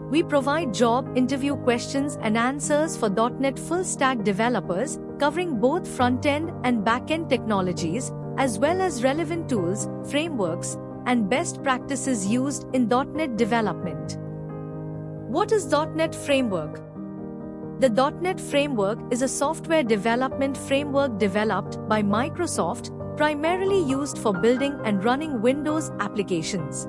We provide job interview questions and answers for .NET full-stack developers, covering both front-end and back-end technologies, as well as relevant tools, frameworks, and best practices used in .NET development. What is .NET Framework? The .NET Framework is a software development framework developed by Microsoft, primarily used for building and running Windows applications.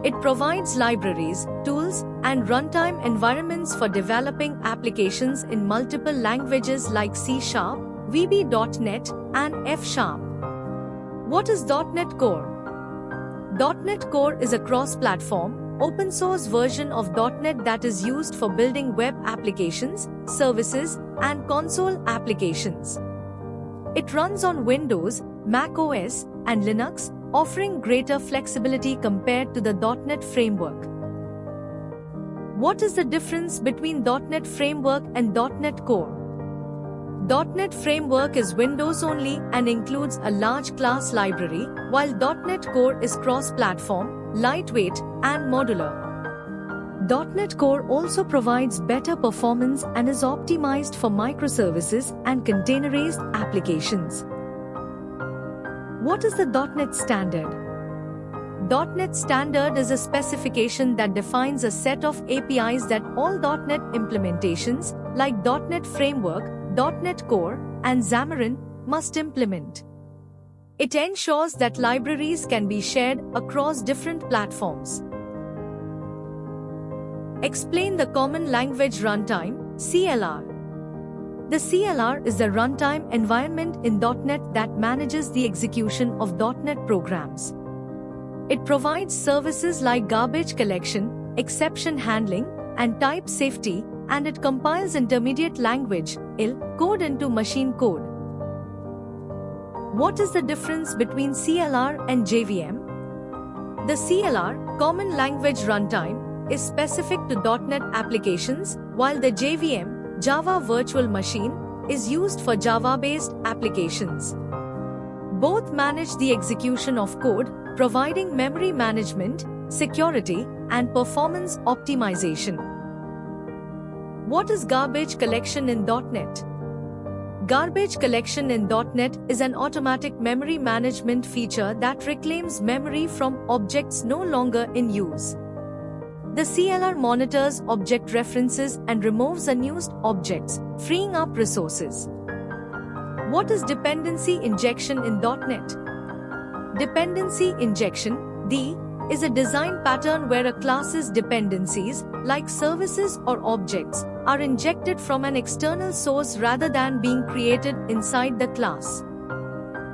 It provides libraries, tools, and runtime environments for developing applications in multiple languages like C#, VB.NET, and F#. What is .NET Core? .NET Core is a cross-platform, open-source version of .NET that is used for building web applications, services, and console applications. It runs on Windows, Mac OS, and Linux, offering greater flexibility compared to the .NET Framework. What is the difference between .NET Framework and .NET Core? .NET Framework is Windows-only and includes a large class library, while .NET Core is cross-platform, lightweight, and modular. .NET Core also provides better performance and is optimized for microservices and containerized applications. What is the .NET Standard? .NET Standard is a specification that defines a set of APIs that all .NET implementations, like .NET Framework, .NET Core, and Xamarin, must implement. It ensures that libraries can be shared across different platforms. Explain the Common Language Runtime, CLR. The CLR is the runtime environment in .NET that manages the execution of .NET programs. It provides services like garbage collection, exception handling, and type safety, and it compiles intermediate language, IL, code into machine code. What is the difference between CLR and JVM? The CLR, Common Language Runtime, is specific to .NET applications, while the JVM, Java Virtual Machine, is used for Java-based applications. Both manage the execution of code, providing memory management, security, and performance optimization. What is garbage collection in .NET? Garbage collection in .NET is an automatic memory management feature that reclaims memory from objects no longer in use. The CLR monitors object references and removes unused objects, freeing up resources. What is dependency injection in .NET? Dependency injection, D, is a design pattern where a class's dependencies, like services or objects, are injected from an external source rather than being created inside the class.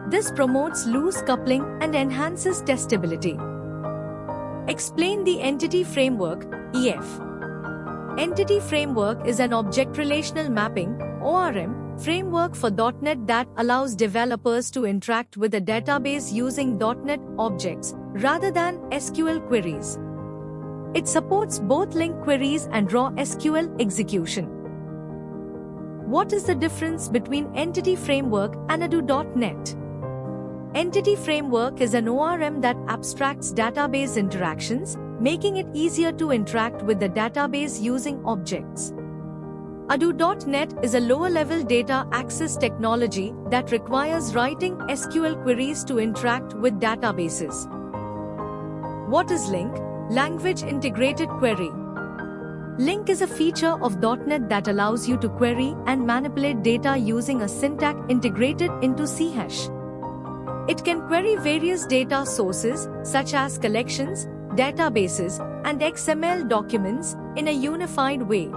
This promotes loose coupling and enhances testability. Explain the Entity Framework, EF. Entity Framework is an object relational mapping, ORM, framework for .NET that allows developers to interact with a database using .NET objects, rather than SQL queries. It supports both LINQ queries and raw SQL execution. What is the difference between Entity Framework and Ado.NET? Entity Framework is an ORM that abstracts database interactions, making it easier to interact with the database using objects. Ado.NET is a lower-level data access technology that requires writing SQL queries to interact with databases. What is LINQ? Language Integrated Query. LINQ is a feature of .NET that allows you to query and manipulate data using a syntax integrated into C#. It can query various data sources, such as collections, databases, and XML documents, in a unified way.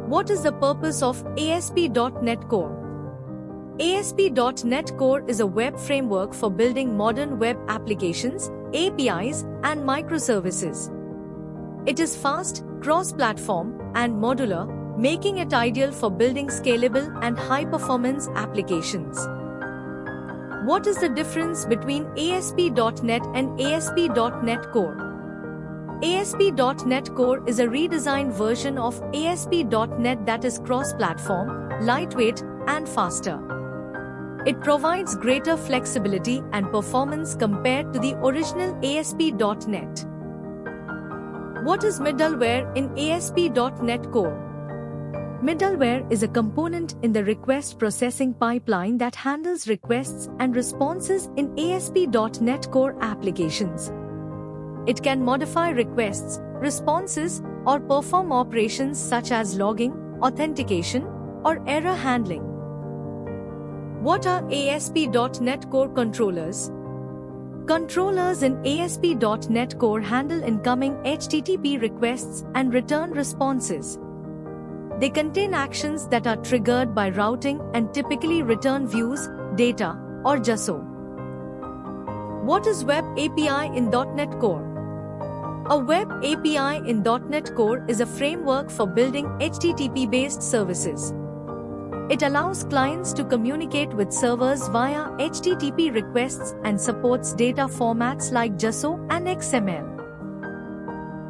What is the purpose of ASP.NET Core? ASP.NET Core is a web framework for building modern web applications, APIs, and microservices. It is fast, cross-platform, and modular, making it ideal for building scalable and high-performance applications. What is the difference between ASP.NET and ASP.NET Core? ASP.NET Core is a redesigned version of ASP.NET that is cross-platform, lightweight, and faster. It provides greater flexibility and performance compared to the original ASP.NET. What is middleware in ASP.NET Core? Middleware is a component in the request processing pipeline that handles requests and responses in ASP.NET Core applications. It can modify requests, responses, or perform operations such as logging, authentication, or error handling. What are ASP.NET Core controllers? Controllers in ASP.NET Core handle incoming HTTP requests and return responses. They contain actions that are triggered by routing and typically return views, data, or JSON. What is Web API in .NET Core? A Web API in .NET Core is a framework for building HTTP-based services. It allows clients to communicate with servers via HTTP requests and supports data formats like JSON and XML.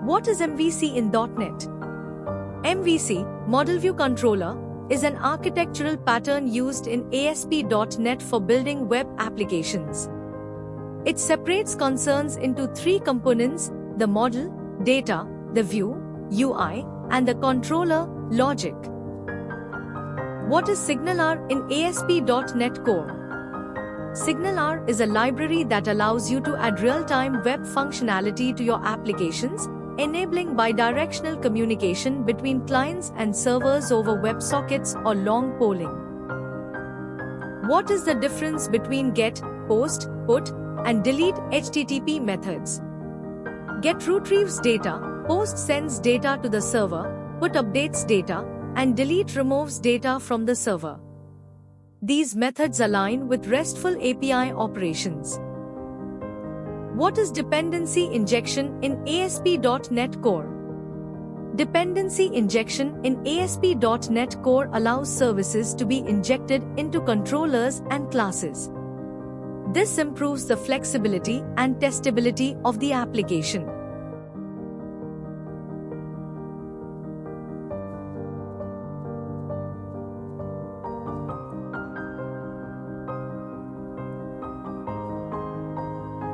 What is MVC in .NET? MVC, Model View Controller, is an architectural pattern used in ASP.NET for building web applications. It separates concerns into three components: the model, data, the view, UI, and the controller, logic. What is SignalR in ASP.NET Core? SignalR is a library that allows you to add real-time web functionality to your applications, enabling bidirectional communication between clients and servers over WebSockets or long polling. What is the difference between GET, POST, PUT, and DELETE HTTP methods? GET retrieves data, POST sends data to the server, PUT updates data, and DELETE removes data from the server. These methods align with RESTful API operations. What is dependency injection in ASP.NET Core? Dependency injection in ASP.NET Core allows services to be injected into controllers and classes. This improves the flexibility and testability of the application.